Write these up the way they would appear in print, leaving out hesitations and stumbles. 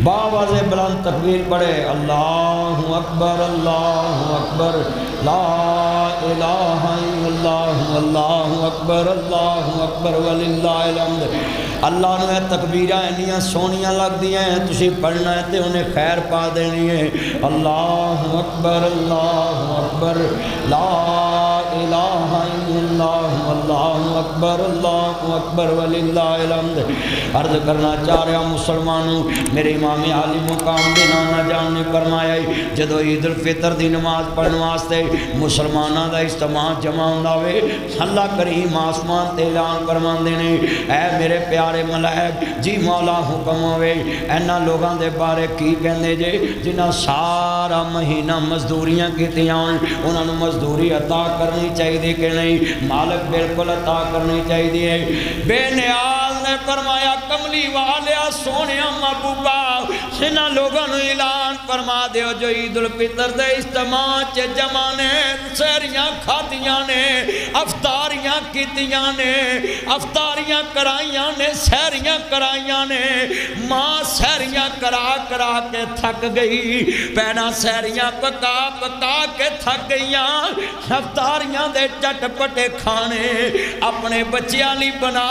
باواز بلند تکبیر پڑھے اللہ اکبر لا الہ الا اللہ اللہ اکبر وللہ الحمد۔ اللہ نے تکبیرہ انیاں سونیاں لگ دیا ہیں، تسی پڑھنا ہے تے انہیں خیر پا دینی ہے۔ اللہ اکبر لا الہ الا اللہ اکبر وللہ الحمد۔ عرض کرنا چاہ رہا مسلمانوں، میرے امام عالی مقام دے نانا جان نے فرمایا جدو عید الفطر دی نماز پڑھنے واسطے مسلمانوں دا اجتماع جمع ہوندا ہوئے، اللہ کریم آسمان تے اعلان فرماندے نے اے میرے پیارے ملائک جی مولا حکم ہوئے اینا لوگاں دے بارے کی کہندے جے جنہاں سارا مہینہ مزدوریاں کیتیاں انہاں نوں مزدوری عطا کرنی چاہیے کہ نہیں؟ مالک بالکل عطا کرنی چاہیے۔ بے نیاز نے فرمایا کملی والیا سونیا محبوبہ انہاں لوگاں نوں اعلان فرما دیو جو عید الفطر دے اجتماع چ جمع نے، سحریاں کھادیاں نے، افطاریاں کیتیاں نے، افطاریاں کرائیاں نے، سحریاں کرائیاں نے، ماں سحریاں کرا کے تھک گئی، پینا سحریاں پکا کے تھک گئیاں، افطاریاں دے چٹ پٹے کھانے اپنے بچیاں لی بنا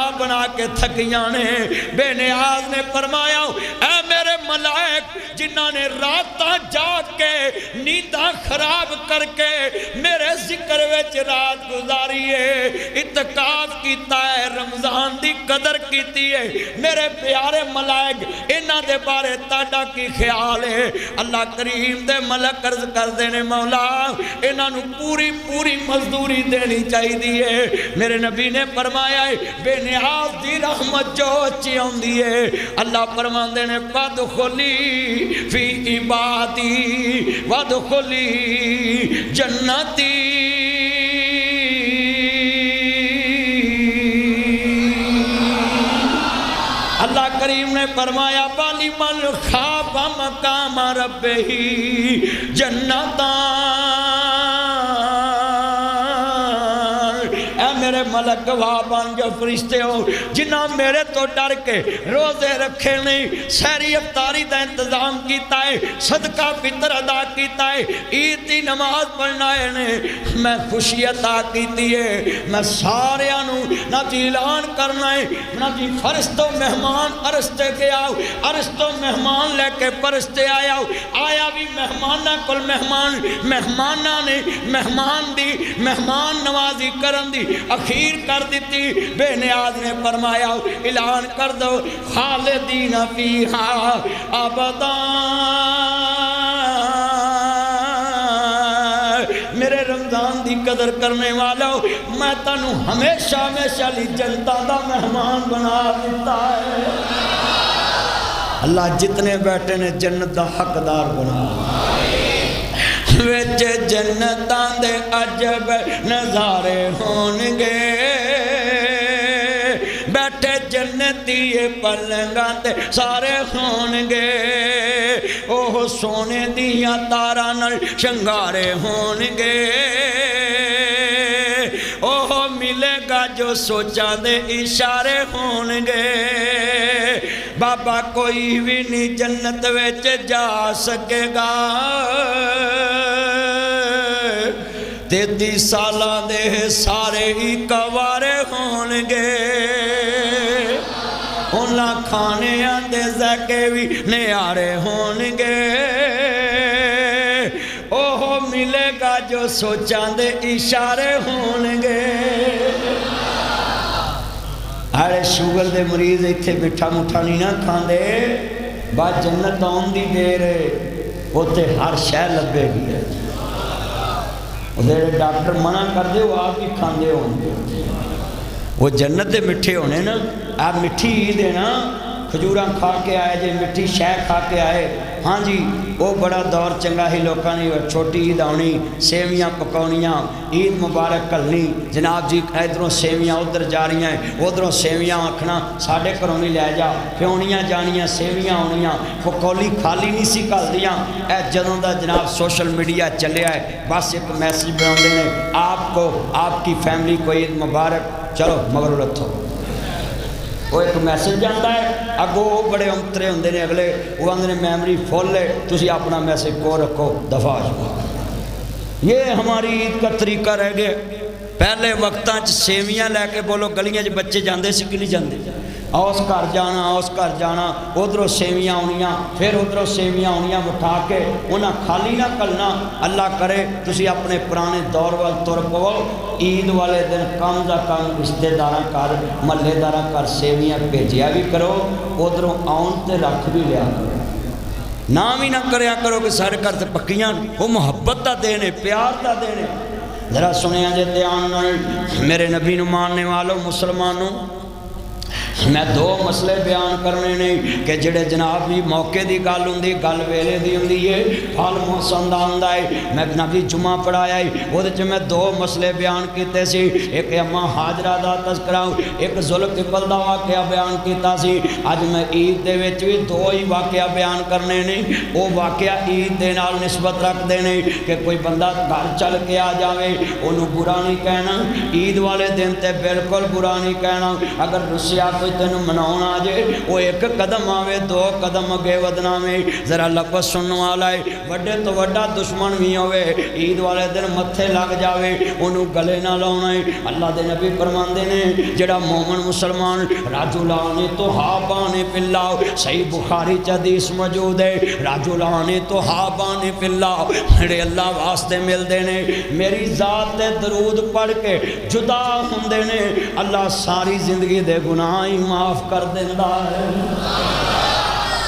کے تھکیاں نے۔ بے نیاز نے فرمایا اے میرے ملائک جنہاں نے راتاں جاگ کے نینداں خراب کر کے میرے ذکر وچ رات گزاری ہے، اتقاف کیتا ہے، رمضان دی قدر کیتی ہے، میرے پیارے ملائک انہاں دے بارے تاڈا کی خیال ہے؟ اللہ کریم دے ملک عرض کر دینے مولا انہاں نوں پوری مزدوری دینی چاہیے۔ میرے نبی نے فرمایا ہے بے نیاز دی رحمت جو اچھی ہوندی ہے اللہ فرماندے نے وادخلی فی عبادی وادخلی جنتی۔ اللہ کریم نے فرمایا بالی من خواب مقام ربہی جنتان۔ اے میرے ملک گواہ بن جو فرشتے ہو جنہ میرے تو ڈر کے روزے رکھے نہیں، سحری افطاری دا انتظام کیتا ہے، صدقہ فطر ادا کیتا ہے، عید دی نماز پڑھنا ہے نے، میں خوشی عطا کیتی ہے، میں سارے انہوں نہ جی اعلان کرنا ہے نہ جی فرشتوں مہمان عرصتے کے آؤ، عرصتوں مہمان لے کے پرستے آیا آیا بھی مہمانہ کل مہمانہ نے مہمان دی مہمان نوازی کرن دی اخیر کر دیتی۔ بے نیاز نے فرمایا اعلان کر دو خالدین فیہا ابدا۔ میرے رمضان دی قدر کرنے والا میں تنوں ہمیشہ لی جنتا دا مہمان بنا دیتا ہے۔ اللہ جتنے بیٹھے نے جنت دا حقدار بنا وچ جنتاں دے عجب نظارے ہونگے، بیٹھے جنتی پلنگاں تے سارے ہونگے، اوہ سونے دیاں تاراں نال شنگارے ہونگے، اوہ ملے گا جو سوچاں دے اشارے ہونگے۔ بابا کوئی بھی نہیں جنت وچ جا سکے گا، 33 سالاں دے سارے ہی کوارے ہونگے، انہاں کھانے دے ذائقے بھی نیارے ہونگے، اوہ ملے گا جو سوچاں دے اشارے ہونگے۔ ہر شوگر دے مریض ایتھے مٹھا مٹھا نہیں نہ کھاندے، بعد جنت آن دی دیر اوتے ہر شے لبے گی ہے، ادھر ڈاکٹر منع کر دے وہ آپ بھی کھاندے ہوں، وہ جنت دے مٹھے ہونے نا، آپ مٹھی عید ہے نا، کھجوراں کھا کے آئے جے مٹھی شے کھا کے آئے، ہاں جی وہ بڑا دور چنگا ہی لوکاں نے چھوٹی عید آنی، سیویاں پکاونیاں، عید مبارک کلنی، جناب جی ادھروں سیویاں ادھر جا رہی ہیں، ادھروں سیویاں آکھنا ساڑھے گھروں نہیں لے جا، پیونیاں جانیاں سیویاں آنیاں، پکولی خالی نہیں سی کل دیاں۔ اے جدوں دا جناب سوشل میڈیا چلے آئے بس ایک میسیج بناندے نے آپ کو آپ کی فیملی کو عید مبارک، چلو مگر لتھو وہ ایک میسج جاتا ہے اگوں بڑے امترے ہوندے نے اگلے وہ آندے نے میمری فل ہے تسی اپنا میسج کو رکھو دفاع شو۔ یہ ہماری عید کا طریقہ رہ گیا۔ پہلے وقتاں سیویاں لے کے بولو گلیاں بچے جاندے سی کہ نہیں جاندے، اس گھر جانا اس گھر جانا، ادھروں سیویاں آنیاں پھر ادھروں سیویاں آنیاں بٹھا کے انہاں خالی نہ کرنا۔ اللہ کرے تسی اپنے پرانے دور وال تر پو، عید والے دن کم دا کم رشتے داراں گھر محلے داراں گھر سیویاں بھیجیا بھی کرو، ادھروں آن تے رکھ بھی لیا کرو، نام ہی نہ کریا کرو کہ سارے گھر تے پکیاں، وہ محبت دا دینے پیار دا دینے۔ ذرا سنیا جے دھیان نال میرے نبی نو ماننے والوں مسلمانوں، میں دو مسئلے بیان کرنے نہیں کہ جڑے جناب بھی موقع دی گل ہوندی گل ویلے دی ہوندی ہے پھل موسم دا ہوندا ہے۔ میں نبی جمعہ پڑھایا ہے اودے وچ میں دو مسئلے بیان کیتے سی، ایک اماں ہاجرہ دا تذکرہ، ایک ذوالقفل دا واقعہ بیان کیتا سی۔ اج میں عید دے وچ بھی دو ہی واقعہ بیان کرنے نہیں، وہ واقعہ عید دے نال نسبت رکھ دے نہیں کہ کوئی بندہ گھر چل کے آ جاوے اونوں برا نہیں کہنا، عید والے دن تے بالکل برا نہیں کہنا۔ اگر رسیا کوئی تینوں مناؤن آ جائے وہ ایک قدم آوے دو قدم اگے ودنا میں ذرا لفظ سننے والا ہے، وڈے تو وڈا دشمن بھی ہوئے عید والے دن متھے لگ جاوے انہوں گلے نہ لاؤنا ہے۔ اللہ دے نبی فرماندے نے جڑا مومن مسلمان رجلان تحابان فی اللہ، صحیح بخاری چ حدیث موجود ہے، رجلان تحابان فی اللہ، میرے اللہ واسطے ملدے نے میری ذات تے درود پڑھ کے جدا ہوندے نے، اللہ ساری زندگی دے گناہ ہی معاف کر دینا ہے۔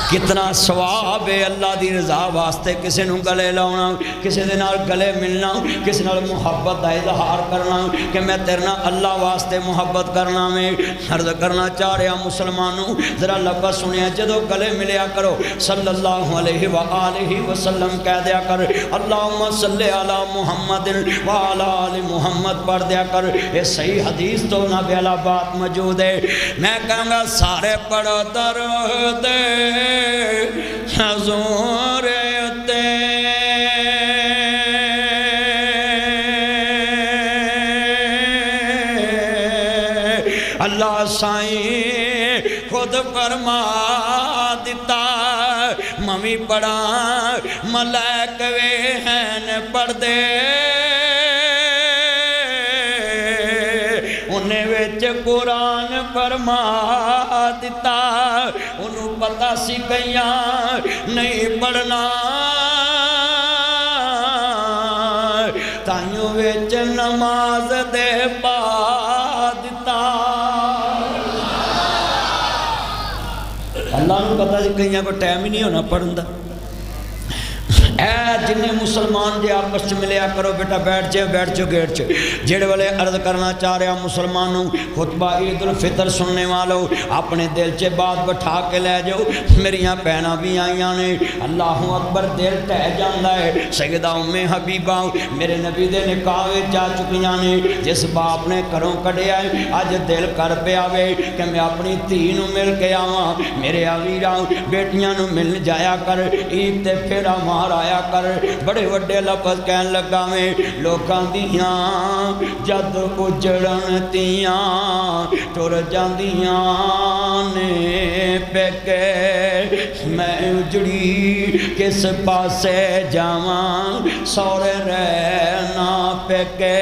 کتنا ثواب ہے اللہ دی رضا واسطے کسی نو گلے لاؤنا، کسی دے نال گلے ملنا، کسی نال محبت دا اظہار کرنا کہ میں تیرے نال اللہ واسطے محبت کرنا۔ میں عرض کرنا چاہ رہا مسلمانوں ذرا لفظ سنیا، جدو گلے ملیا کرو صلی اللہ علیہ وآلہ وسلم کہہ دیا کر اللہم صلی علی محمد وعلی آل محمد پڑھ دیا کر، یہ صحیح حدیث تو نہ بیلا بات موجود ہے۔ میں کہوں گا سارے پڑھو درود حضور تے اللہ سائیں خود فرما دیتا، ممی پڑھا ملائک وے ہیں پڑھ دے انہیں وچ قرآن فرما دیتا، انہوں پتہ سی گئیاں نہیں پڑھنا، تائیوں وچ نماز دے پا دیتا۔ اللہ نے پتہ سی گئیاں کو ٹائم ہی نہیں ہونا پڑھن دا۔ اے جنہیں مسلمان جے آپس ملیا کرو بیٹا بیٹھ جو گیٹ چے جڑے والے عرض کرنا چاہ رہا مسلمانوں خطبہ عید الفطر سننے والوں اپنے دل چے بات بٹھا کے لے جاؤ، میریاں پہنا بھی آئیاں نے اللہ اکبر دل ٹہ جاندہ ہے۔ سیدہ ام حبیبہ میرے نبی دے نکاح جا چکیاں نے، جس باپ نے کروں کڑے آئے آج دل کر پہ آوے کہ میں اپنی دھی نو مل کے آواں، میرے آویراں بیٹیاں نو مل جایا کر، عید تے پھیرا مار آیا کر۔ بڑے وڈے لفظ کہن لگا میں لوکاں دیاں جد اجڑن تیاں ٹر جاندیاں نے پیکے، میں اجڑی کس پاسے جاواں سورے رہنا پیکے۔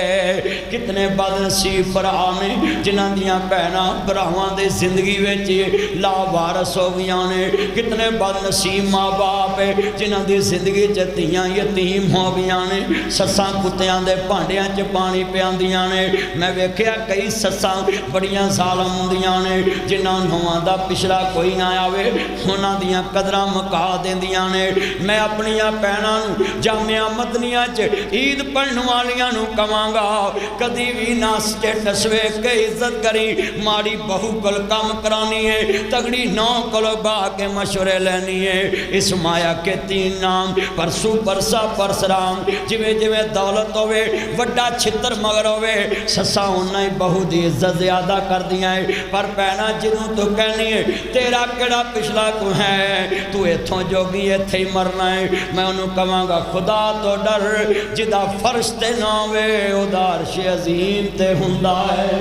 کتنے بد نصیب بھرا نے جنہاں دیاں بہناں بھراواں دے زندگی وچ لا وارث ہو گیاں نے، کتنے بد نصیب ماں باپ جنہاں دی زندگی جتیاں یتیم ہو گیاں نے، سساں کتیاں دے پانڈیاں چ پانی پیاندیاں نے۔ میں ویکھیا کئی سساں بڑیاں ظالم ہوندیاں نے جنہاں نواں دا پچھلا کوئی نہ آوے انہاں دیاں قدراں مکا دیندیاں نے۔ میں اپنیاں بہناں نوں جامعہ مدنیہ چ عید پڑھن والیاں نوں کہاں گا کدی بھی نہ سٹیٹس ویکھ کے عزت کری، ماڑی بہو کول کام کرانی ہے، تگڑی نو کول با کے مشورے لینی ہے۔ اس مایا کے تین نام پرسو پرسا پرسرام، جویں جویں دولت ہوئے وڈا چھتر مگر ہوئے سسا ہونا ہی بہو دی عزت زیادہ کر دیا ہے۔ پر پہنا جنہوں تو کہنی ہے تیرا کڑا پچھلا کو ہے، تو ایتھوں جوگی ایتھے ہی مرنا ہے۔ میں انہوں کہاں گا خدا تو ڈر جدا فرشتے نہ ہوئے او دا عرش عظیم تے ہوندا ہے۔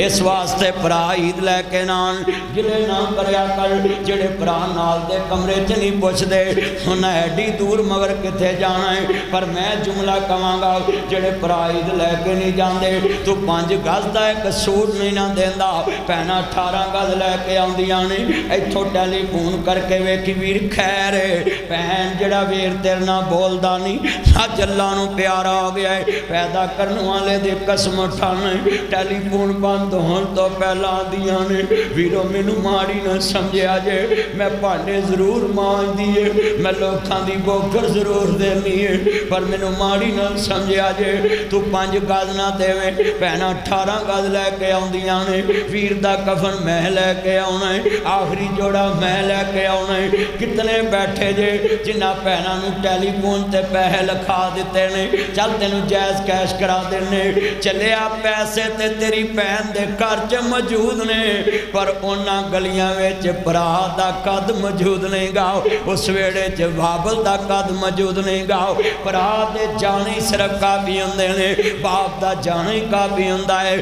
اس واسطے بھرا عید لے کے نان گلے نہ کریا کر جڑے بھرا نال دے کمرے چ نہیں پوچھدے انہاں ایڈی دور مگر کتے جانا ہے پر میں جملہ کہاں گا جڑے بھرا عید لے کے نہیں جاندے تو 5 گز دا ایک سوٹ نہیں نہ دیندا پہنا 18 گز لے کے آندیاں نے ایتھوں ٹیلی فون کر کے ویکھی ویر خیر بہن جڑا ویر تیرے نال بولدا نہیں اج اللہ نو پیارا ہو گیا ہے پیدا کرن والے دی قسم اٹھانے ٹیلی فون بند ہون تو پہلا آندیاں نے ویرو مینوں ماڑی نہ سمجھیا جے میں بھانڈے ضرور مانج دیے میں لوکاں دی بوکر ضرور دینی ہے پر مینوں ماڑی نہ سمجھیا جے تو 5 گز نہ دیویں بہنا 18 گز لے کے آندیاں نے ویر دا کفن میں لے کے آنا ہے آخری جوڑا میں لے کے آنا ہے کتنے بیٹھے جے جنہاں بہناں نوں ٹیلی فون تے پیسے لکھا دیتے نے چل تینوں جائز کیش کرا دینے چلے آ پیسے تے تیری بہن دے گھر چ موجود نے پر انہاں گلیاں وچ بھرا دا قد موجود نہیں گا اس ویڑے چ بابل دا قد موجود نہیں گا بھرا دے جانے صرف کافی ہوندے نے باپ دا جانے کافی ہوندا ہے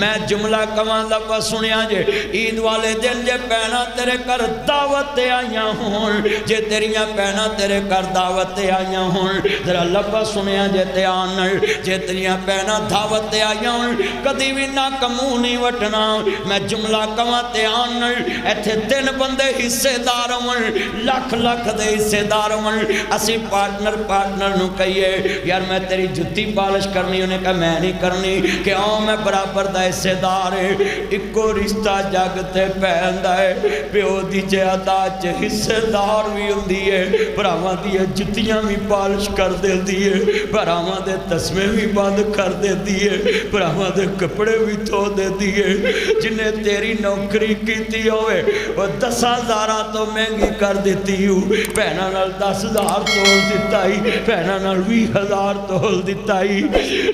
میں جملہ کواں لفظ سنیا جے عید والے دن جے بہناں تیرے گھر دعوت تے آئیاں ہون جے تیریاں بہناں تیرے گھر دعوت تے آئیاں ہون ذرا لفظ سنیا جے تے آن جے تیریاں بہناں دعوت تے آئیاں ہون کدی بھی نہ کموں نہیں وٹنا میں جملہ کواں تے آن ایتھے 3 بندے حصے دار ہون لکھ لکھ دے حصے دار ہون اسی پارٹنر نو کہیے یار میں تیری جتی پالش کرنی انہیں کہا میں نہیں کرنی کہ آؤں میں برابر دا حصے دار ہے اکو رشتہ جگ تے پہندا ہے پیو دی جائیداد چ حصے دار بھی ہوندی ہے بھراواں دی جتیاں بھی پالش کر دیندی ہے بھراواں دے تسمے بھی بند کر دیندی ہے بھراواں دے کپڑے بھی دھو دیندی ہے جنہیں تیری نوکری کیتی ہوئے وہ 10,000 تو مہنگی کر دیتی ہوں بہناں نال 10,000 تول دیتا ہی بہناں نال 20,000 تول دیتا ہی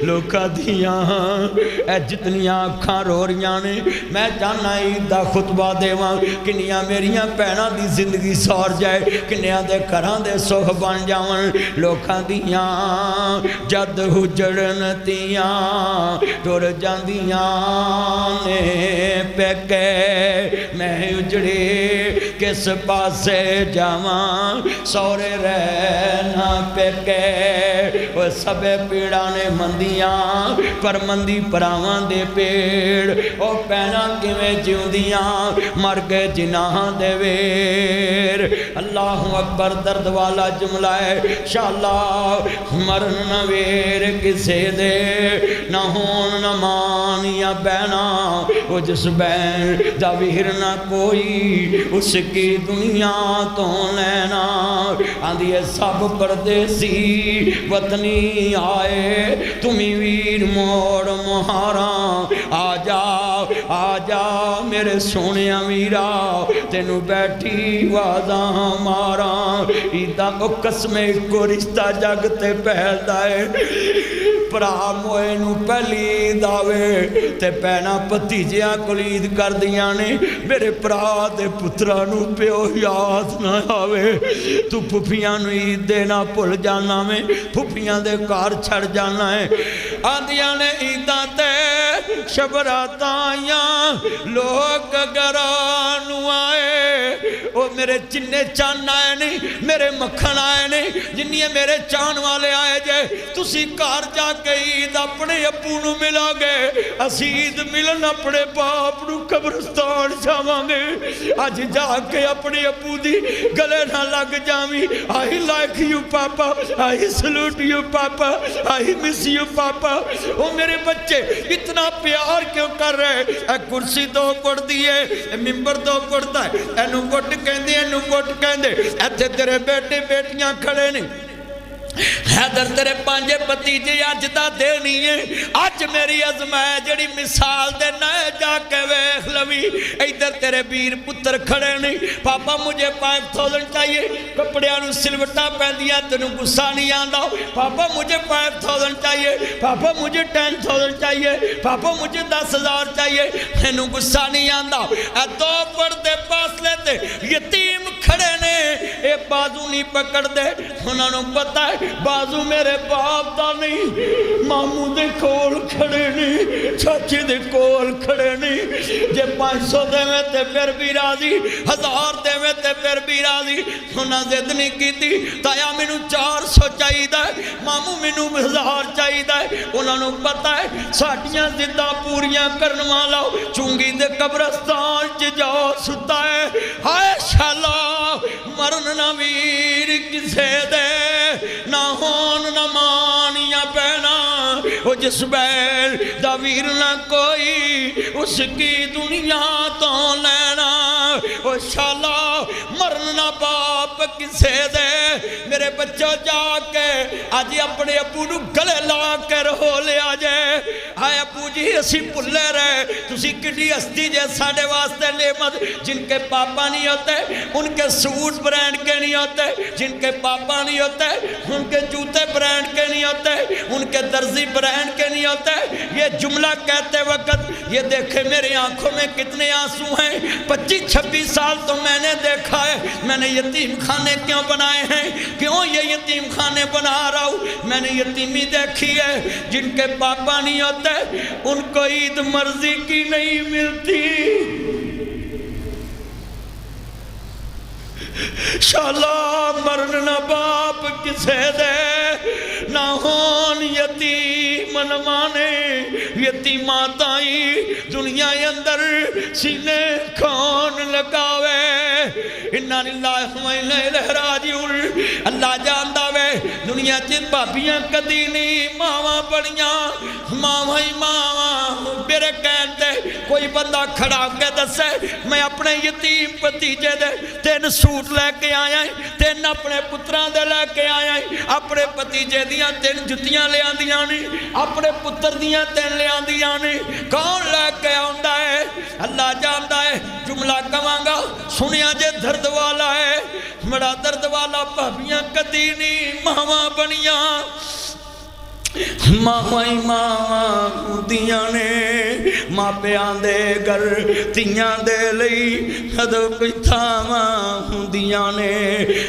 لوکاں دیاں اے جتنیاں اکھاں رو رہیاں نے میں چاہنا عید دا خطبہ دیواں کنیاں میریاں بہناں دی زندگی سور جائے کنیاں دے گھراں دے سکھ بن جاون لوکاں دیاں جد ہجڑن تیاں ٹر جاندیاں نے پیکے میں اجڑے کس پاسے جاواں سورے رہنا پیکے وہ سبے پیڑاں نے مندیاں پر مندی پراواں دے پیڑ او پہنا کیویں جیوندیاں مر گئے جناح دے ویر اللہ اکبر درد والا جملہ ہے شاءاللہ مرن نہ ویر کسے دے نہ ہون نہ مان یا بہنا وہ جس بہن دا ویر نہ کوئی اس کی دنیا تو لینا آندھی سب پردیسی وطنی آئے تمہیں ویر موڑ مہارا آجا میرے سونیا ویرا تینو بیٹھی وازاں مارا ایدہ کو قسمیں کو رشتہ جگ تے پہلدا ہے پرا موئے نو پہلی داوے تے پہنا پتیجیاں کلید کر دیاں نے میرے پرا دے پترا نو پیو یاد نہ آوے تو پھپیاں نو عید دینا پل جانا میں پھپیاں دے کار چھڑ جانا ہے آندیاں نے عیداں تے شبرات آیاں لوگ گرانو آئے او میرے چنے چان آئے نہیں میرے مکھن آئے نہیں جنہیں میرے چان والے آئے جائے تسی کار جا کے عید اپنے ابو نو ملا گئے اسی عید ملن اپنے باپ نو قبرستان جاواں گے آج جا کے اپنے ابو دی گلے نہ لگ جاویں I like you papa I salute you papa I miss you پاپا او میرے بچے اتنا پیار کیوں کر رہے اے کرسی دو کڑ دیئے اے ممبر دو کڑتا ہے اینو گٹ کہندے اینو گٹ کہندے ایتھے تیرے بیٹے بیٹیاں کھڑے نہیں حیدر تیرے پانجے پتیجے آج دا دینی ہے آج میری عظم ہے جڑی مثال دے نئے جا کے ویخ لوی ایدر تیرے بیر پتر کھڑے نہیں پاپا مجھے 5,000 چاہیے کپڑیاں سلوٹا پہندیاں تنو گسا نہیں آندہ پاپا مجھے 5,000 چاہیے پاپا مجھے 10,000 چاہیے پاپا مجھے 10,000 چاہیے تنو گسا نہیں آندہ اے دو پردے پاس لیتے یتیم کھڑے نے اے بازو نہیں پکڑ دے انہوں پتا ہے بازو میرے باپ دا نہیں ماموں دے کول کھڑے نہیں چاچی دے کول کھڑے نہیں جے 500 دے میں تے پھر بھی راضی 1000 دے میں تے پھر بھی راضی انہوں زد نہیں کی تھی تایا میں 400 چاہی دا ہے ماموں میں 1000 چاہی دا ہے انہوں پتا ہے ساٹیاں زدہ پوریاں کرنوا لاؤ چونگی دے قبرستان چ جاؤ ستا ہے ہائے شالا مرن نہ ویر کسے دے نہ ہون نہ مانیاں پہنا وہ جس بیل دا ویر نہ کوئی اس کی دنیا تو لینا وہ شالا مرن نہ باپ کسے دے میرے بچوں جا کے آج اپنے ابو نو گلے لا کے رہو لے آجے آئے ابو جی اسی پلے رہے تسی کٹی ہستی جے ساڑے واسطے نعمت جن کے پاپا نہیں ہوتے ان کے سوٹ برینڈ کے نہیں ہوتے جن کے پاپا نہیں ہوتے ان کے جوتے برینڈ کے نہیں ہوتے ان کے درزی برینڈ کے نہیں ہوتے یہ جملہ کہتے وقت یہ دیکھے میری آنکھوں میں کتنے آنسو ہیں 25-26 سال تو میں نے دیکھا ہے میں نے یتیم خانے کیوں بنائے ہیں کیوں یہ یتیم خانے بنا رہا ہوں میں نے یتیمی دیکھی ہے جن کے پاپا نہیں ہوتے ان کو عید مرضی کی نہیں ملتی شالا مرن نہ باپ کسے دے نہ ہون یتیم نمانے یتیمات آئی دنیا اندر سینے کھون لگاوے انہا للہ و انا الیہ راجعون اللہ جاندہ وے دنیا چن بابیاں کدی نہیں ماواں بڑیاں ماواں ہی ماواں میرے کہتے کوئی بندہ کھڑا کے دسے میں اپنے یتیم پتیجے دے 3 سوٹ لے کے آیا ہیں 3 اپنے پتران دے لے کے آیا ہیں اپنے پتیجے دیاں 3 جتیاں لے آن دیاں نہیں اپنے پتر دیاں 3 لے آن دیاں نہیں کون لے کے آندہ ہے اللہ جاندہ ہے جملہ کمانگا سنیا جے درد والا ہے بڑا درد والا بھابیاں کدی نہیں ماواں بنیاں ماوائی ماواں دیاں نے ماں پیاں دے گر تیاں دے لئی حدو کوئی تھاواں دیاں نے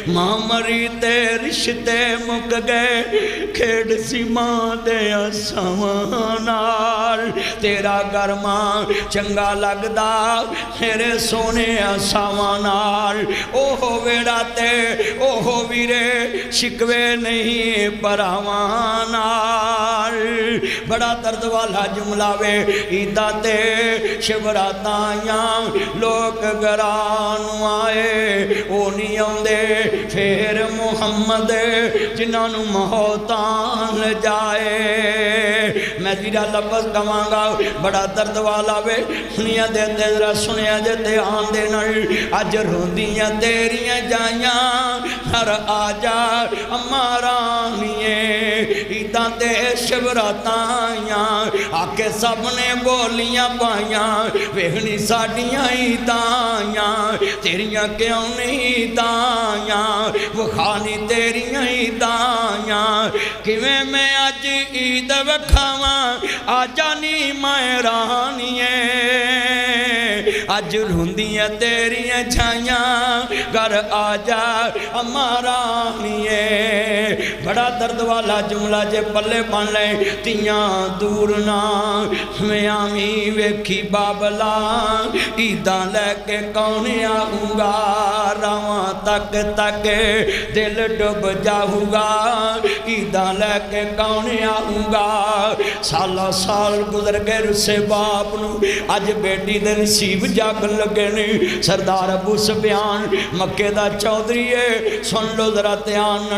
ماں مری تے رشتے مک گئے کھیڑ سی ماں دے اساواں نال تیرا گر ماں چنگا لگدا میرے سونے اساواں نال اوہو ویڑا تے اوہو ویرے شکوے نہیں پراواں نال بڑا درد والا جملہ وے عیدہ تے شبراتائیاں لوگ گرانو آئے او نہیں آندے پھر محمد جنہوں موتان جائے میں جیرا لفظ کمانگا بڑا درد والا وے سنیا دے ذرا سنیا دے آن دے نل اج روندیاں تیریاں جائیاں ہر آجا امارانیے عیدہ تے شبراتائیاں آکے سب نے بولیاں پائیاں ویہنی ساڑیاں عیدائیاں تیریاں کیوں نہیں عیدائیاں وہ خانی تیریاں عیدائیاں کیویں میں آج عید وکھاواں آجا نہیں میں رانیے آج روندیاں تیریاں چھائیاں گر آجا امارانیے بڑا درد والا جملہ جے پلے بن لے تیاں دور نہ میں آمی ویکھی بابلا عیداں لے کے کون آؤں گا رواں تک تک دل ڈب جاؤں گا عیداں لے کے کون آؤں گا سالہ سال گزر گئے رسے باپ نو آج بیٹی دے نصیب جاگ لگے نہیں سردار ابو سفیان مکے دا چودھری ہے سن لو ذرا تیان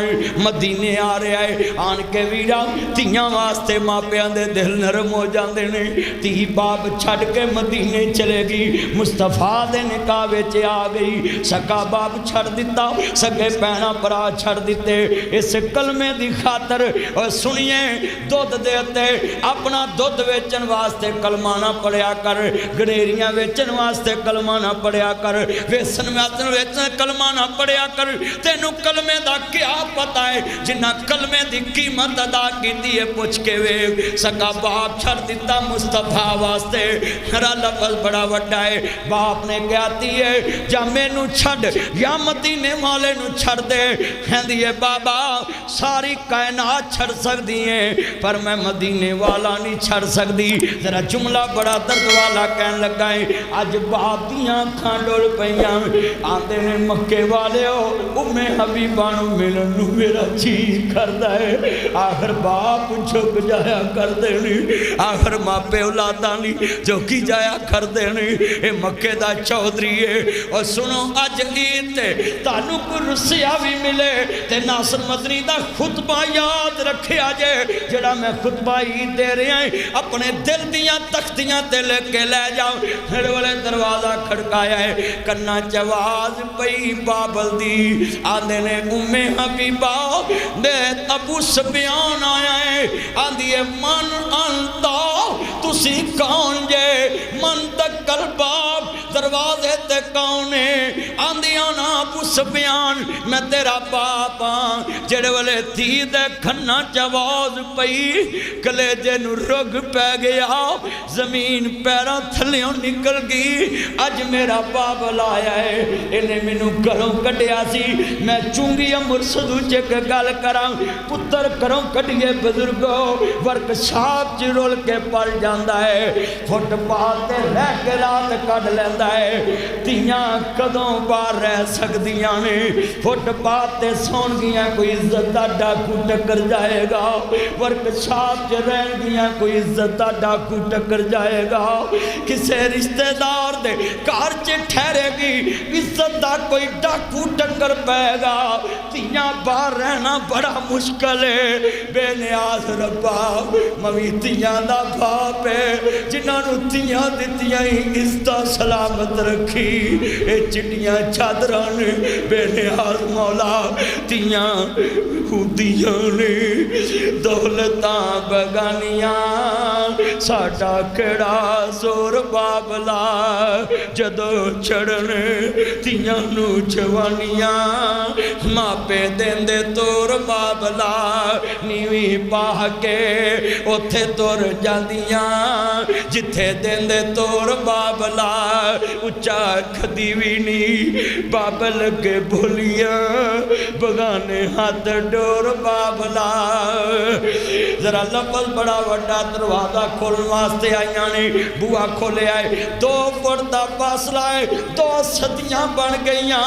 مدینے آ رہے آئے آن کے ویرا تیاں واسطے ماں پیان دے دل نرم ہو جاندے نے تی باپ چھڑ کے مدینے چلے گی مصطفیٰ دے نکاح وچ آ گئی سکا باپ چھڑ دیتا سکے پہنا پرا چھڑ دیتے اس کلمے دی خاطر اور سنیے دودھ دیتے اپنا دودھ ویچن واسطے کلمانہ پڑیا کر گریریاں ویچن واسطے واسطے کلمہ نہ پڑھیا کر ویسن ویسن کلمہ نہ پڑھیا کر تینوں کلمے دا کیا پتا ہے جنہ کلمے دی قیمت ادا کی دیئے پوچھ کے وے سکا باپ چھڑ دیتا مصطفیٰ واسطے میرا لفظ بڑا وڈا ہے باپ نے کیا دیئے جا میں نو چھڑ یا مدینے والے نو چھڑ دے دیئے بابا ساری کائنات چھڑ سک دیئے پر میں مدینے والا نہیں چھڑ سک دی ذرا جملہ بڑا درد والا کہن لگائیں آج باپ دیاں کھانڈول پہیاں آتے نے مکے والے ہو حبیبانو ملنو میرا چیز کردہ ہے آخر باپ جھک جایا کر دینی آخر ماں پہ اولادانی جو کی جایا کر دینی اے مکے دا چودری ہے اور سنو آج عید تے تانو کو رسیہ بھی ملے تے ناصر مدنی دا خطبہ یاد رکھے آجے جڑا میں خطبہ عید دے رہے ہیں اپنے دل دیاں تختیاں تے لے کے لے جاؤ پھر والے دروازہ کھڑکایا ہے کرنا چواز پئی بابل دی آدھے نے حبیبہ دے ابو سفیان آیا ہے آدھے من انتا تسی کون جے من تکل باب دروازے تے کونے آدھے آنا ابو سفیان میں تیرا باپا جڑے والے تھی دے کھنا چواز پئی کلیجے نو رگ پہ گیا زمین پیرا تھلیوں نکل گئی اج میرا بابل آیا ہے انہیں منو گھروں کٹیا سی میں چونگی مرسدو چک گل کرام پتر کروں کٹیے بزرگوں ورک شاپ چرول کے پل جاندہ ہے فٹ پاتے رہ کے رات کٹ لیندہ ہے تیاں قدوں بار رہ سکدیاں نے فٹ پاتے سون گیاں کوئی عزت دا ڈاکو ٹکر جائے گا ورک شاپ چ رہ گیاں کوئی عزت دا ڈاکو ٹکر جائے گا کسے رشتہ دار دے کار چ ٹھہرے گی عزت دا کوئی ڈاکو ٹکر پائے گا تیاں بار رہنا بڑا مشکل ہے بے نیاز ربا موی تیاں دا باپ ہے جنہاں نو تیاں دیتیاں ہی عزتہ سلامت رکھی اے چٹیاں چادران بے نیاز مولا تیاں خودیاں نے دولتاں بگانیاں ساٹا کڑا زور بابلا جدو چڑھن تیاں نو جوانیاں ماں پہ دین دے تور بابلا نیوی پاہ کے اتھے تور جاندیاں جتھے دین دے تور بابلا اچھا کھدیوی نی بابل کے بھولیاں بگانے ہاتھ ڈور بابلا ذرا لفظ بڑا وڈا دروازہ کھول واسطے آئیاں نے بوا کھولے آئے 2 فٹ دا فاصلہ ہے 2 صدیاں بن گئیاں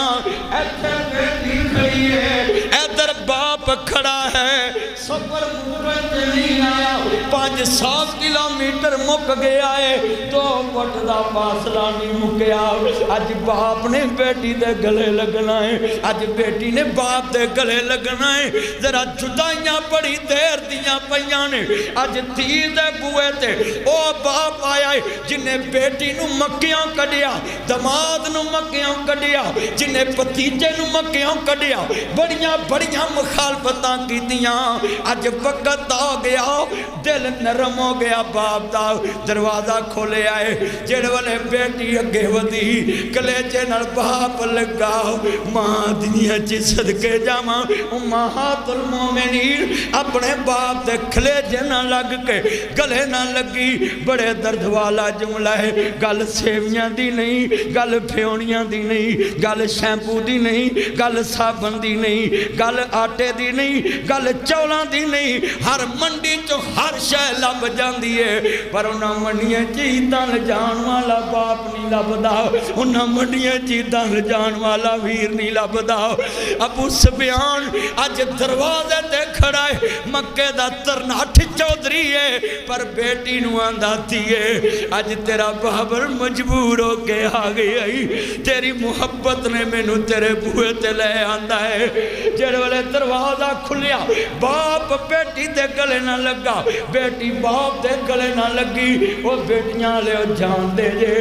ایتھے بیٹی کھڑی ہے ادھر باپ کھڑا ہے سفر مورت نہیں آیا 500 کلومیٹر مک گیا ہے 2 فٹ دا فاصلہ نہیں مکیا اج باپ نے بیٹی دے گلے لگنا ہے اج بیٹی نے باپ دے گلے لگنا ہے ذرا جدائیاں بڑی دیر دیاں پئیاں نے اج تھی دے بوئے تے او باپ آیا ہے جنہیں بیٹی نو مکیاں کڈیا دماد نو مکیاں کڈیا جنہیں پتیجے نو مکیاں کڈیا بڑیاں بڑیاں مخالفتاں کی دیاں اج وقت آ گیا دل نرم ہو گیا باپ دا دروازہ کھولے آئے جڑے والے بیٹی اگے ودی کلیجے نال باپ لگا ماں دنیا چی صدقے جاما امہات المومنین اپنے باپ دے کلیجے نہ لگ کے گلے نہ لگی بڑے درد والا جملہ ہے گل سیویاں دی نہیں گل پھیونیاں دی نہیں گل شیمپو دی نہیں گل صابن دی نہیں گل آٹے دی نہیں گل چولاں دی نہیں ہر منڈی چو ہر شے لب جاندی ہے پر انہاں منڈیاں چیزاں جان والا باپ نہیں لبدا انہاں منڈیاں چیزاں جان والا ویر نہیں لبدا ابو سفیان اج دروازے تے کھڑا ہے مکے دا ترناٹھ چودھری ہے پر بیٹی نو آنداتی ہے اج تیرا بابر مجبور ہو کے آ گئی تیری محبت نے میں نو تیرے بوئے تے لے آندہ ہے جڑے والے دروازہ کھلیا باپ بیٹی دے گلے نہ لگا بے بیٹی باپ دے گلے نہ لگی وہ بیٹیاں لے جان دے جے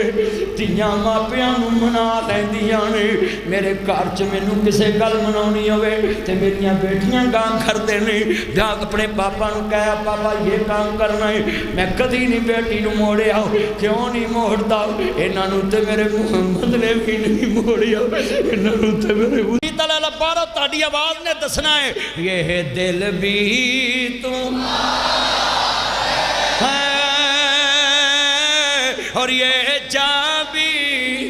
تیاں ماپیاں نو منا لیندیاں نے میرے گھر چ مینوں کسے گل مناونی ہوے تے میریاں بیٹیاں کام کردے نے جا اپنے پاپا نو کہیا پاپا یہ کام کرنا ہے میں کدی نہیں بیٹی نو موڑیا کیوں نہیں موڑدا انہاں نو تے میرے محمد نے بھی نہیں موڑیا انہاں نو تے میرے تعالی لبارو تہاڈی آواز نے دسنا ہے یہ دل بھی ہے اور یہ جان بھی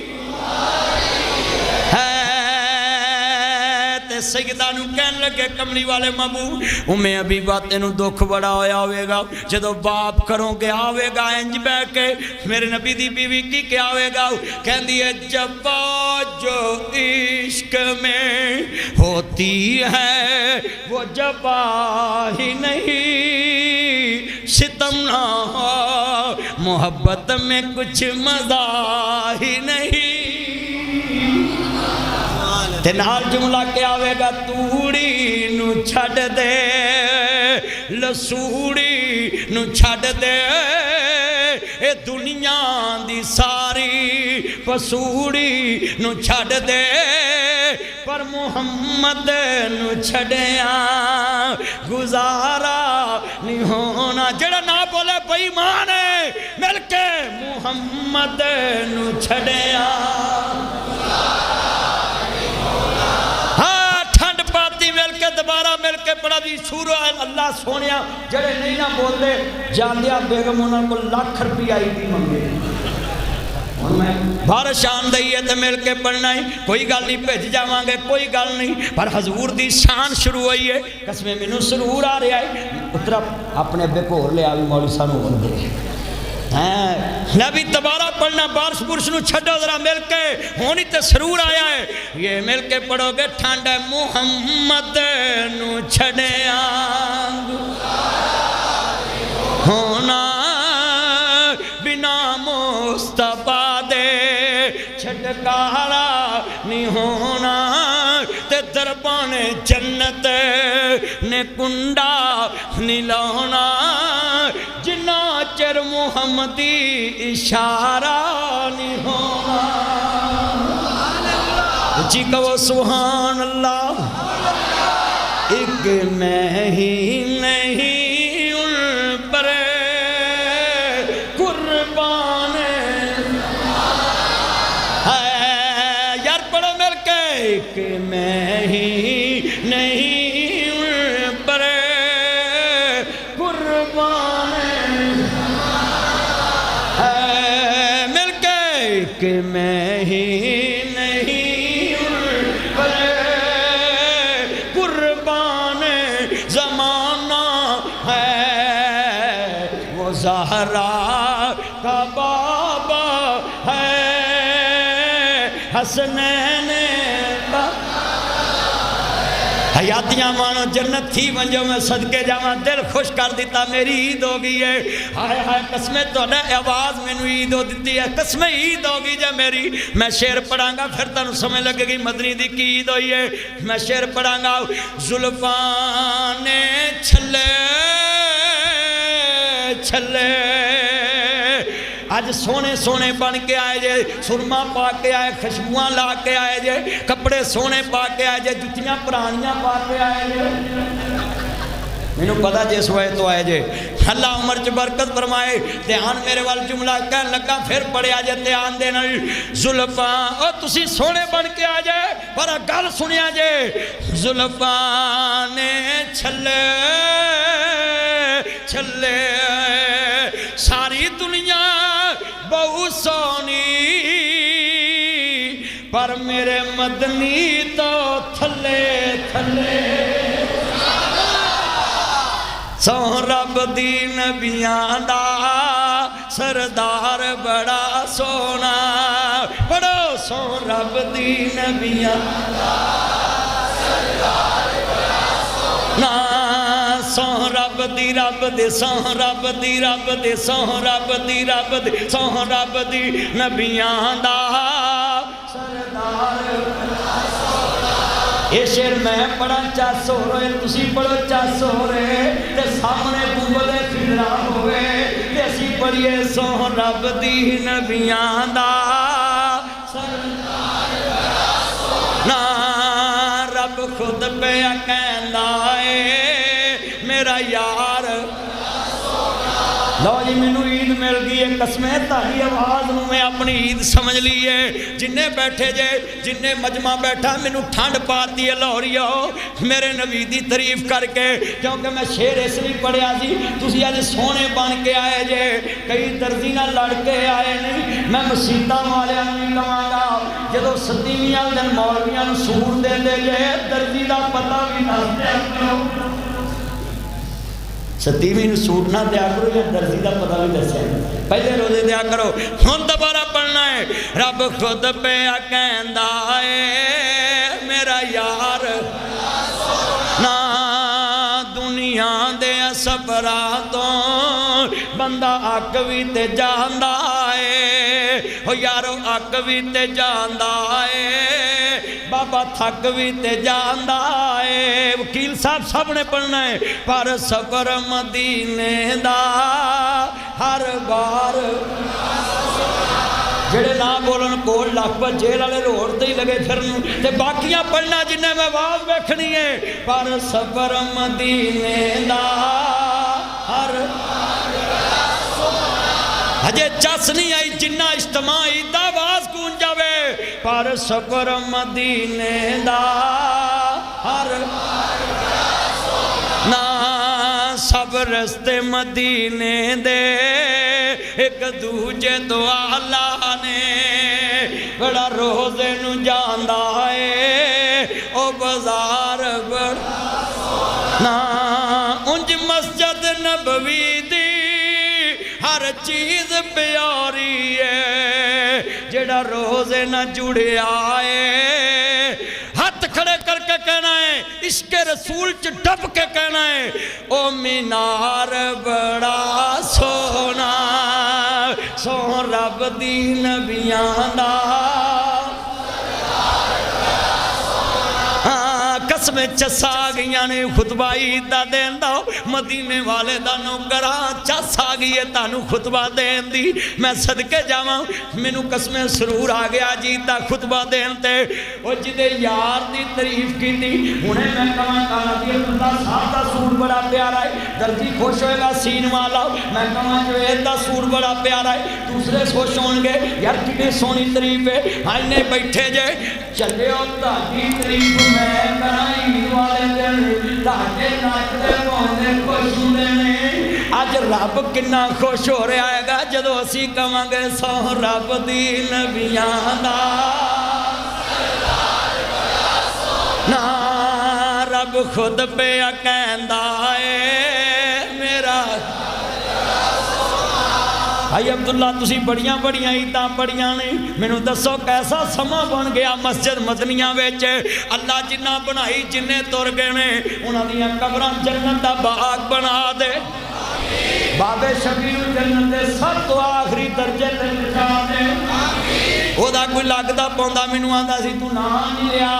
ہے تے سیدہ نو کہن لگے کملی والے مامو میں ابھی باتیں نو دکھ بڑا ہویا ہوئے گا جدو باپ کروں گے آوے گا انج بے کے میرے نبی دی بیوی کی کیا ہوئے گا کہن دیئے جب جو عشق میں ہوتی ہے وہ جبا ہی نہیں ستم نہ ہو محبت میں کچھ مزہ ہی نہیں تے نال جملہ کیا ہوئے گا توڑی نو چھڑ دے لسوڑی نو چھڑ دے اے دنیا دی ساری پسوڑی نو چھڑ دے پر محمد نو چھڑیاں گزارا نہیں ہونا جڑا نہ بولے بے ایمان ہے مل کے محمد نو چھڑیاں دوبارہ مل کے پڑھا دی سورہ اللہ سونیا جڑے نہیں نہ بولتے جاندیا بیگم انہوں کو لاکھ روپیہ آئی دی منگے بارش آن دئی ہے تو مل کے پڑھنا ہے کوئی گل نہیں بھیج جاواں گے کوئی گل نہیں پر حضور دی شان شروع ہوئی ہے قسمیں مینوں سرور آ رہا ہے اترا اپنے بے کور لے آوی مولوی صاحب نو بندے نبی تبارہ پڑھنا بارش برش نو چھڑو ذرا مل کے ہونی تے سرور آیا ہے یہ مل کے پڑھو گے ٹھانڈ محمد نو چھڑے آنگ ہونا بنا مصطفیٰ دے چھڑکارا نہیں ہونا تے دربان جنت نے کنڈا نہیں لانا جنا چر محمدی اشارہ نہیں ہونا جی کہو سبحان اللہ ایک میں ہی نہیں ان پر قربان ہے یار پڑھو مل کے ایک میں ہی نہیں ان پر قربان کہ میں ہی نہیں ان پر قربان زمانہ ہے وہ زہرا کا بابا ہے حسنین حیاتیاں مانو جنت تھی ونجو میں صدقے جاواں دل خوش کر دیتا میری عید ہو گئی ہے ہائے ہائے قسمیں تو نے آواز میں نو عید ہو دیتی ہے قسمیں عید ہو گئی جا میری میں شعر پڑھاں گا پھر تنو سمجھ لگے گی مدنی دی کی عید ہوئی ہے میں شعر پڑھاں گا زلفان چھلے چھلے آج سونے سونے بن کے آئے جے سرما پا کے آئے خشبوان لا کے آئے جے کپڑے سونے پا کے آئے جے جتیاں پرانیاں پا کے آئے جے میں نے پتا جس وقت تو آئے جے اللہ عمر چ برکت فرمائے دھیان میرے وال جملہ کہن لگا پھر پڑے آ جائے دھیان دینا زلفاں او تسی سونے بن کے آ جائے پر گل سنیا جے زلفاں نے چھلے چھلے ساری دنیا بہت سونی پر میرے مدنی تو تھلے تھلے سو رب دی نبیاں دا سردار بڑا سونا پڑھو سو رب دی نبیاں دا سردار بڑا سونا سو رب دی رب دے سو رب دی رب دے سو رب دی رب دے سو رب دی نبیاں دا سردار بڑا سونا یہ شعر میں پڑھا چا سو رہے تسی پڑھو چا سو رہے تے سامنے گنبدے پھر نہ ہوئے تے اسی پڑھیے سو رب دی نبیاں دا نا رب خود پہ کہندا اے میرا یار لو جی مینوں عید مل گئی ہے قسمیں تاری آواز نوں میں اپنی عید سمجھ لی ہے جنہیں بیٹھے جے جنہیں مجمع بیٹھا مینوں ٹھنڈ پاتی ہے لاہوریو میرے نبی دی تعریف کر کے کیونکہ میں شعر اس لیے پڑھیا سی تسی اج سونے بن کے آئے جے کئی درزی نال لڑ کے آئے نہیں میں مسیتاں والیاں نوں نہیں کہاں گا جدوں ستیویں دن مولویاں نوں سوٹ دیندے جے درزی دا پتہ بھی دس دیا کرو ستیویں سوٹ نہ دیا کرو یا درزی کا پتہ بھی دسیا پہلے روزے دیا کرو ہن دوبارہ پڑھنا ہے رب خود پہ کہندا اے میرا یار نہ دنیا دے سفراں تو بندہ اک وی تے جاندا اے او یارو اک وی تے جاندا اے بابا تھک بھی تے جاندا اے وکیل صاحب سب نے پڑھنا ہے پر سفر مدینے دا ہر بار جڑے نہ بولن کوڑ لاکھ پر جیل والے روڈ تے ہی لگے پھرن تے باقیاں پڑھنا جنہیں میں آواز ویکھنی ہے پر سفر مدینے دا ہر ہجے چس نہیں آئی جنہ اجتماع دا آواز گونج جاوے پر سفر مدینے دا ہر نا سب رستے مدینے دے ایک دوجے تو آلہ نے بڑا روزے نو جاندا ہے او بازار بڑا نا انج مسجد نبوی دی ہر چیز پیاری ہے جڑا روزے نہ جڑے آئے ہاتھ کھڑے کر کے کہنا ہے عشق رسول چ ڈب کے کہنا ہے او مینار بڑا سونا سو رب دی نبیاں دا قسمیں چسا گئیاں نے خطبہ عید دا دین دا مدینے والے دا نوکراں چس آ گئی ہے تانوں خطبہ دین دی میں صدقے جاواں مینوں قسمیں سرور آ گیا عید دا خطبہ دین تے او جدے یار دی تعریف کیتی ہنے میں کہاں قاضی اللہ صاحب دا سوٹ بڑا پیارا ہے درجی خوش ہوئے گا سین والا میں کہاں جوید دا سوٹ بڑا پیارا ہے دوسرے خوش ہون گے یار کتنی سونی تعریف ہے آئینے بیٹھے جے چلے او تہاڈی تعریف میں کراں عید والے دن تہاڈے ناچدے پاؤندے خوش ہوندے نے اج رب کنا خوش ہو رہا ہے گا جدو اسی کہاں گے سو رب دی نبیاں دا نا رب خود پہ کہندا اے میرا بھائی عبداللہ تسی بڑیاں بڑیاں عیداں پڑھیاں نے مینوں دسو کیسا سما بن گیا مسجد مدنیاں وچ اللہ جنہ بنائی جننے تر گئے نے انہاں دیاں قبراں جنت دا باغ بنا دے بابے شبیر جنت دے سب تو آخری درجے تے پہنچا دے او دا کوئی لگدا پوندا مینوں آندا سی تو نام نہیں لیا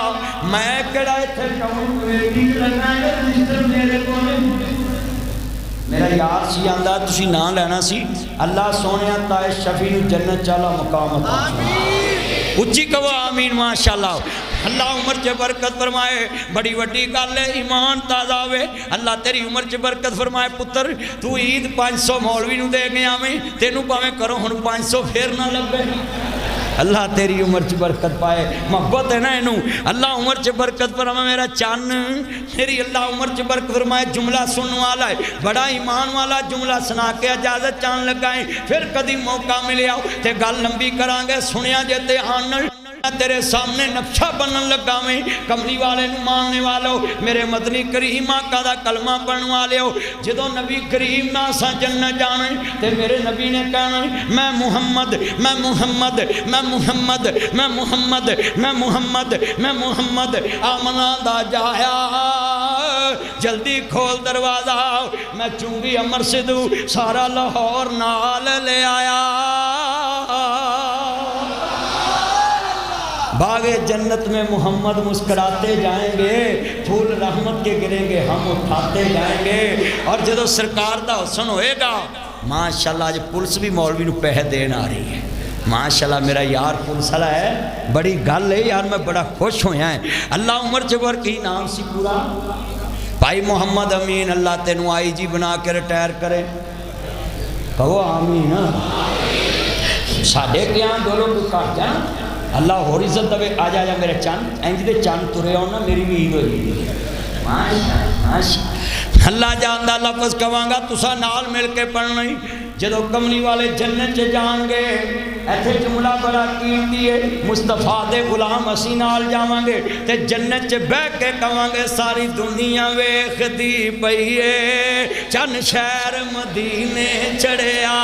میں کہڑا ایتھے ٹاؤن ویٹنگ لگنا ہے رجسٹر میرے کول میرا یار سی آندا تسی نام لینا سی اللہ سونیا تائے شفیع جنت چالا مقام عطا اچھی کہو آمین ماشاءاللہ اللہ عمر چے برکت فرمائے بڑی وڈی گل ہے ایمان تازہ ہوئے اللہ تیری عمر چے برکت فرمائے پتر تو عید 500 مولوی نو دے گیا میں تینوں پاویں کرو ہن 500 پھر نہ لگے اللہ تیری عمر چ برکت پائے محبت ہے نا انہوں اللہ عمر چ برکت فرمائے میرا چان میری اللہ عمر چ برکت فرمائے جملہ سننے والا ہے بڑا ایمان والا جملہ سنا کے اجازت چان لگائیں پھر کدی موقع ملے آؤ تے گل لمبی کران گے سنیا جے آنل تیرے سامنے نقشہ بنن لگا میں کملی والے نو ماننے والو میرے مدنی کریم آقا دا کلمہ پڑھن والے ہو جدو نبی کریم ناسا جنت جانے تے میرے نبی نے کہنا میں محمد میں محمد میں محمد میں محمد میں محمد میں محمد آمنہ دا جایا جلدی کھول دروازہ میں چونگی امر صدو سارا لاہور نال لے آیا باغ جنت میں محمد مسکراتے جائیں گے پھول رحمت کے گریں گے ہم اٹھاتے جائیں گے. اور جدو سرکار دا حسن ہوئے گا ماشاءاللہ آج پولیس بھی مولوی نو پیسے دین آ رہی ہے. ماشاءاللہ میرا یار پولیس والا ہے, بڑی گل ہے یار, میں بڑا خوش ہویا ہے. اللہ عمر جبر کی نام سی پورا بھائی محمد امین, اللہ تینوں آئی جی بنا کے ریٹائر کرے. کہو آمین. ساڑھے کیا دو لوگ کٹ جائیں, اللہ ہو عزت دے. آ جا میرے چند انج دے چند ترے ہو نا, میری بھی عید ہوئی. اللہ جاندہ لفظ کہاں گا تسا نال مل کے پڑھنا ہی. جدو کملی والے جنت چ جان گے ایتھے جملہ بڑا قیمتی ہے, مصطفیٰ دے غلام اسی نال جاواں گے تے جنت چ بیٹھ کے کہاں گے ساری دنیا ویکھدی پئی اے چن شہر مدینے چڑھیا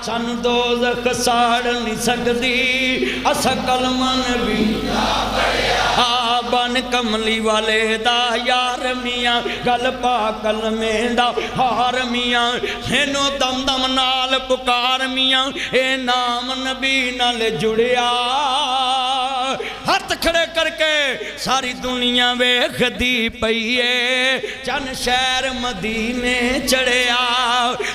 سن دوزخ ساڑ نہیں سکدی اسا کلمہ نبی بن کملی والے دا یار میاں گل پا کلمے دا ہار میاں ہینو دم دم نال پکار میاں اے نام نبی نال جڑیا ہاتھ کھڑے کر کے ساری دنیا ویکھدی پئی اے چن شہر مدینے چڑھیا.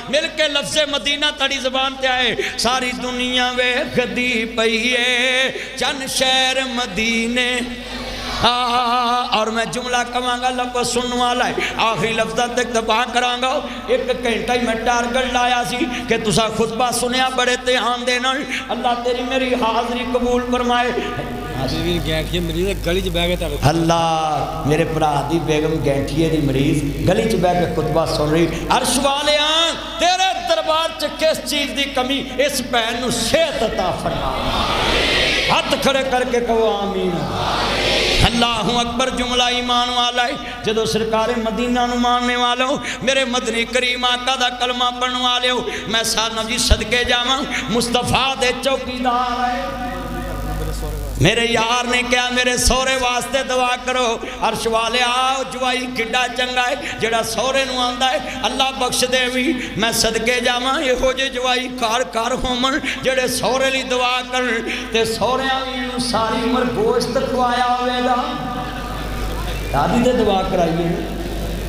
مل کے لفظ مدینہ تڑی زبان تے آئے ساری دنیا ویکھدی پئی اے چن شہر مدینے. اور میں جملہ کہاں گا لفظ سننے والا ہے آخری لفظہ تک تباہ کراں گا. ایک گھنٹہ ہی میں ٹارگٹ لایا سی کہ تسا خطبہ سنیا بڑے دھیان دینا. اللہ تیری میری حاضری قبول فرمائے. اللہ میرے برا دی بیگم گینٹھیے دی مریض گلی چ بیٹھ کے خطبہ سن رہی. عرش والیاں تیرے دربار چ کس چیز دی کمی, اس بہن نو صحت عطا فرما. ہاتھ کھڑے کر کے کہو آمین. اللہ اکبر. جملہ ایمان والا ہے جدو سرکار مدینہ نو ماننے والوں میرے مدنی کریم آقا دا کلمہ پڑھنے والے ہو میں سارنا جی صدقے جاواں مصطفیٰ دے چوکیدار ہے. میرے یار نے کیا میرے سورے واسطے دعا کرو. عرش والے آؤ جوائی کڈا چنگا ہے جڑا سورے نو آندا ہے اللہ بخش دے بھی. میں صدقے جاواں یہ ہو جے جوائی کار ہومن جڑے سورے لی دعا کرن تے سوریاں بھی ساری عمر گوشت کھوایا ہوئے گا. دادی تے دعا کرائیے.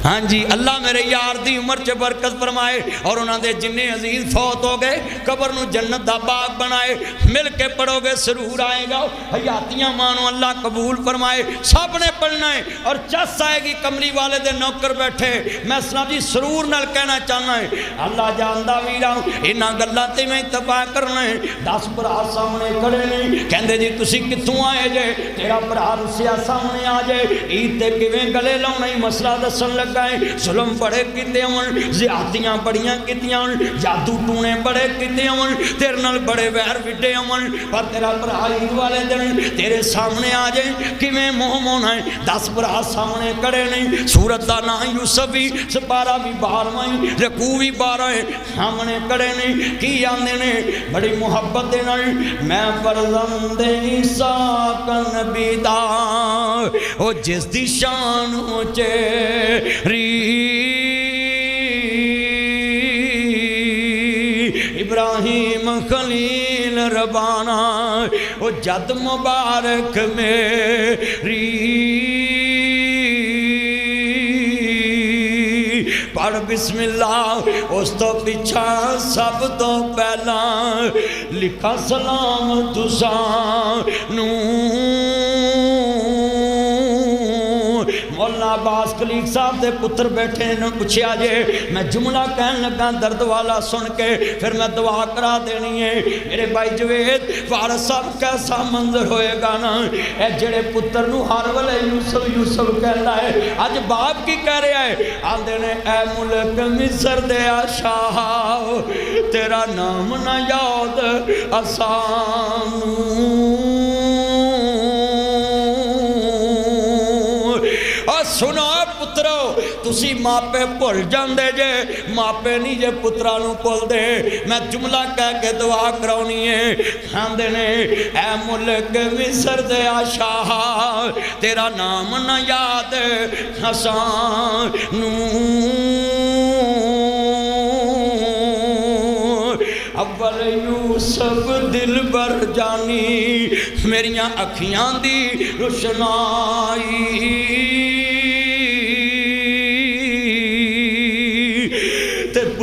ہاں جی اللہ میرے یار دی عمر چ برکت فرمائے اور انہاں دے جنہیں عزیز فوت ہو گئے قبر نو جنت دا باغ بنائے. مل کے پڑھو گے سرور آئے گا. حیاتیاں مانو اللہ قبول فرمائے. سب نے پڑھنا ہے اور چس آئے گی. کملی والے دے نوکر بیٹھے میں اسلام جی سرور نال کہنا چاہنا ہے اللہ جاندہ ویرا انہاں گلاں تے میں اتفاق کرنا ہے. 10 بھرا سامنے کھڑے نہیں کہندے جی تسی کتھوں آئے جے تیرا بھرا رسیا سامنے آ جائے عید تے کیویں گلے لاؤنا ہی مسئلہ دسن لگ ظلم بڑے کیتے ہون زیادتیاں بڑیاں کیتیاں ہون جادو ٹونے بڑے کیتے ہون تیرے نال بڑے ویر وڈے ہون پر تیرا بھرا عید والے دن تیرے سامنے آ جائے کیویں منہ مونا ہے. 10 بھرا سامنے کھڑے نہیں سورت دا نام یوسف بھی سپارہ بھی 12واں رکوع بھی 12 ہے سامنے کھڑے نہیں کی آندے نے بڑی محبت دے نال میں فرزند عیسیٰ کا نبی دا او جس دی شان ہو چے ابراہیم خلیل ربانا او جد مبارک میری پڑھ بسم اللہ اس تو پیچھا سب تو پہلا لکھا سلام تساں نو. مولانا عباس خلیق صاحب دے پتر بیٹھے نے پوچھیا جے میں جملہ کہن لگا درد والا سن کے پھر میں دعا کرا دینی ہے. میرے بھائی جوید وارث صاحب کیسا منظر ہوئے گا نا اے جڑے پتر نو ہر ویلے یوسف یوسف کہندا ہے اج باپ کی کہہ رہا ہے آندے نے اے ملک مصر دے شاہ تیرا نام نہ یاد آسان سنو پترو تسی ماپے بھول جاندے جے ماپے نہیں جے پترا نو بھول دے. میں جملہ کہہ کے دعا کراؤنی ہے آندے نے اے ملک مصر دے شاہ تیرا نام نہ یاد حسان اول یوسف دل بر جانی میریاں اکھیاں دی روشنائی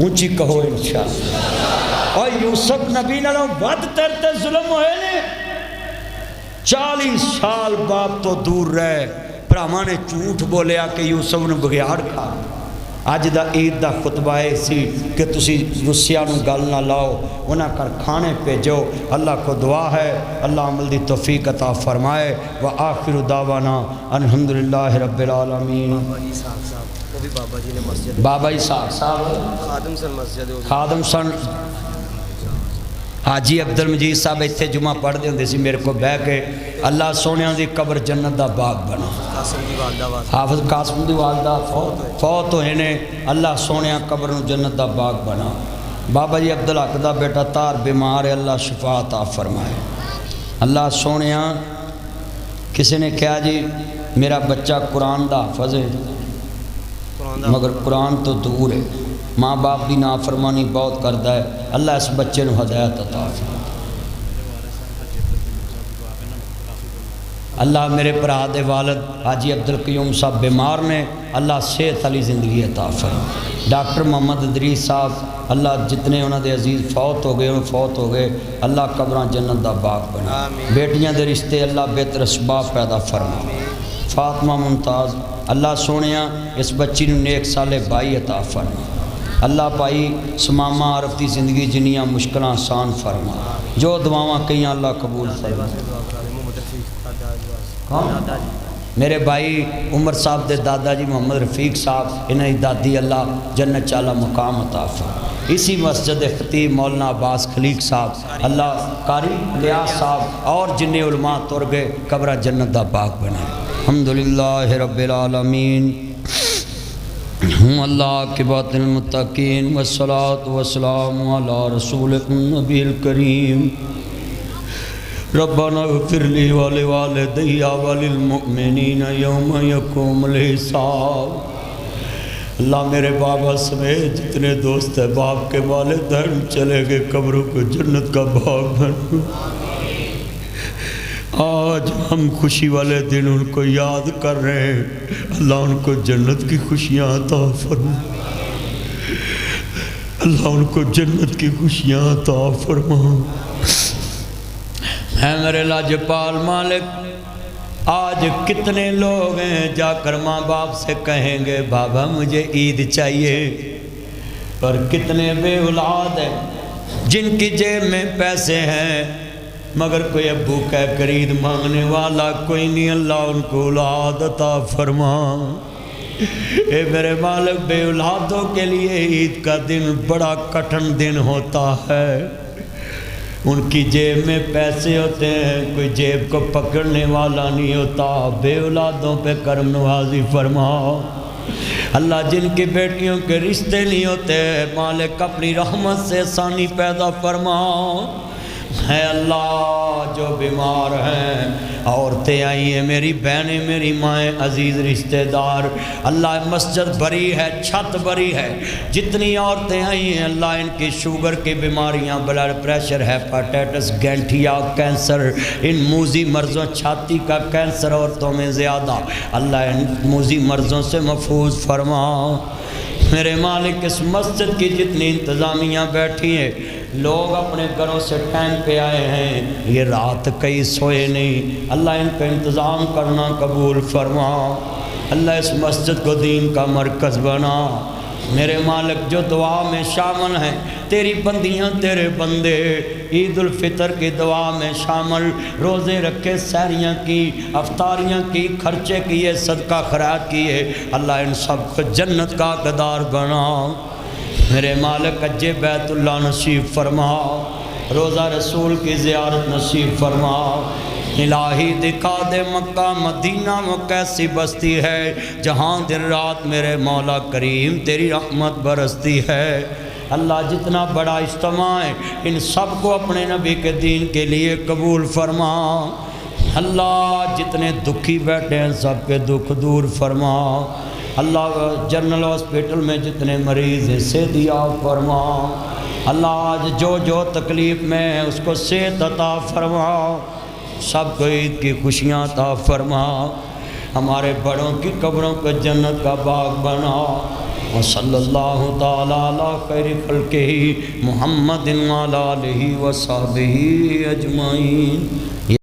اونچی کہو انشاءاللہ۔ اور یوسف نبی نالوں ود ترتے ظلم ہوئے نے، 40 سال باپ تو دور رہے، پراواں نے جھوٹ بولیا کہ یوسف نے بگیاڑ کھا۔ اج دا عید دا خطبہ ہے سی کہ تسی روسیہ نو گل نہ لاؤ، انہاں کر کھانے بھیجو۔ اللہ کو دعا ہے اللہ عمل دی توفیق عطا فرمائے۔ وآخر دعوانا الحمدللہ رب العالمین۔ وہ بھی بابا جی نے مسجد، بابا اسحاق صاحب خادم سن مسجد، خادم سن حاجی عبدالمجید صاحب ایتھے جمعہ پڑھ دے ہوندے سی میرے کو بہ کے، اللہ سونیاں دی قبر جنت دا باغ بنا۔ قاسم دی والدہ حافظ قاسم دی والدہ فوت ہوئے نے، اللہ سونیاں قبر نو جنت دا باغ بنا۔ بابا جی عبدالحق دا بیٹا تار بیمار ہے، اللہ شفا عطا فرمائے۔ اللہ سونیاں کسی نے کہا جی میرا بچہ قرآن دا حافظ ہے مگر قرآن تو دور ہے، ماں باپ بھی نافرمانی بہت کرتا ہے، اللہ اس بچے نو ہدایت عطا فرمائے۔ اللہ میرے برا دے والد حاجی عبدالقیوم صاحب بیمار نے، اللہ صحت علی زندگی عطا فرمائے۔ ڈاکٹر محمد ادریس صاحب اللہ جتنے انہوں دے عزیز فوت ہو گئے فوت ہو گئے، اللہ قبران جنت دا باغ بنا۔ بیٹیاں دے رشتے اللہ بہتر اسباب پیدا فرمائے۔ فاطمہ ممتاز اللہ سونیاں اس بچی نو نیک صالح بائی عطا فرمائے۔ اللہ پائی سمامہ عارف دی زندگی جنیاں مشکلیں آسان فرما، جو دعاواں کئیاں اللہ قبول فرما۔ میرے بھائی عمر صاحب دے دادا جی محمد رفیق صاحب، انہیں دادی اللہ جنت چالا مقام عطا فرما۔ اسی مسجد خطیب مولانا عباس خلیق صاحب اللہ قاری الیاس صاحب اور جن علماء تر گئے قبرہ جنت دا باغ بنائے۔ الحمدللہ رب العالمین۔ ہم اللہ کے بات المتقین والصلاة والسلام علی رسول النبی الکریم۔ ربنا اغفر لی ولوالدی وللمؤمنین یوم یقوم الحساب۔ اللہ میرے بابا سمیت جتنے دوست ہیں باپ کے والدین چلے گئے قبروں کو جنت کا باغ بنا۔ آج ہم خوشی والے دن ان کو یاد کر رہے ہیں، اللہ ان کو جنت کی خوشیاں عطا فرما، اللہ ان کو جنت کی خوشیاں عطا فرما۔ اے میرے لاجپال مالک، آج کتنے لوگ ہیں جا کر ماں باپ سے کہیں گے بابا مجھے عید چاہیے، پر کتنے بے اولاد ہیں جن کی جیب میں پیسے ہیں مگر کوئی ابو کہہ کر عید مانگنے والا کوئی نہیں، اللہ ان کو اولاد عطا فرما۔ اے میرے مالک، بے اولادوں کے لیے عید کا دن بڑا کٹھن دن ہوتا ہے، ان کی جیب میں پیسے ہوتے ہیں کوئی جیب کو پکڑنے والا نہیں ہوتا۔ بے اولادوں پہ کرم نوازی فرما اللہ، جن کی بیٹیوں کے رشتے نہیں ہوتے مالک اپنی رحمت سے آسانی پیدا فرما۔ ہے اللہ جو بیمار ہیں، عورتیں آئی ہیں میری بہنیں میری مائیں عزیز رشتہ دار، اللہ مسجد بھری ہے چھت بھری ہے، جتنی عورتیں آئی ہیں اللہ ان کی شوگر کی بیماریاں، بلڈ پریشر، ہیپاٹائٹس، گینٹھیا، کینسر، ان موذی مرضوں، چھاتی کا کینسر عورتوں میں زیادہ، اللہ ان موذی مرضوں سے محفوظ فرما۔ میرے مالک اس مسجد کی جتنی انتظامیہ بیٹھی ہیں، لوگ اپنے گھروں سے ٹائم پہ آئے ہیں، یہ رات کئی سوئے نہیں، اللہ ان پہ انتظام کرنا قبول فرما، اللہ اس مسجد کو دین کا مرکز بنا۔ میرے مالک جو دعا میں شامل ہیں تیری بندیاں تیرے بندے، عید الفطر کی دعا میں شامل، روزے رکھے، سحریاں کی، افطاریاں کی، خرچے کیے، صدقہ خیرات کیے، اللہ ان سب کو جنت کا حقدار بنا۔ میرے مالک حج بیت اللہ نصیب فرما، روزہ رسول کی زیارت نصیب فرما۔ الہی دکھا دے مکہ مدینہ وہ کیسی بستی ہے جہاں دن رات میرے مولا کریم تیری رحمت برستی ہے۔ اللہ جتنا بڑا اجتماع ہے ان سب کو اپنے نبی کے دین کے لیے قبول فرما۔ اللہ جتنے دکھی بیٹھے ہیں سب کے دکھ دور فرما۔ اللہ جنرل ہاسپٹل میں جتنے مریض ہیں صحت یاب فرما۔ اللہ آج جو تکلیف میں ہے اس کو صحت عطا فرما، سب کو عید کی خوشیاں عطا فرما۔ ہمارے بڑوں کی قبروں کو جنت کا باغ بنا وصلی اللہ تعالی علی خیر خلقہ محمد وعلی آلہ وصحبہ اجمعین.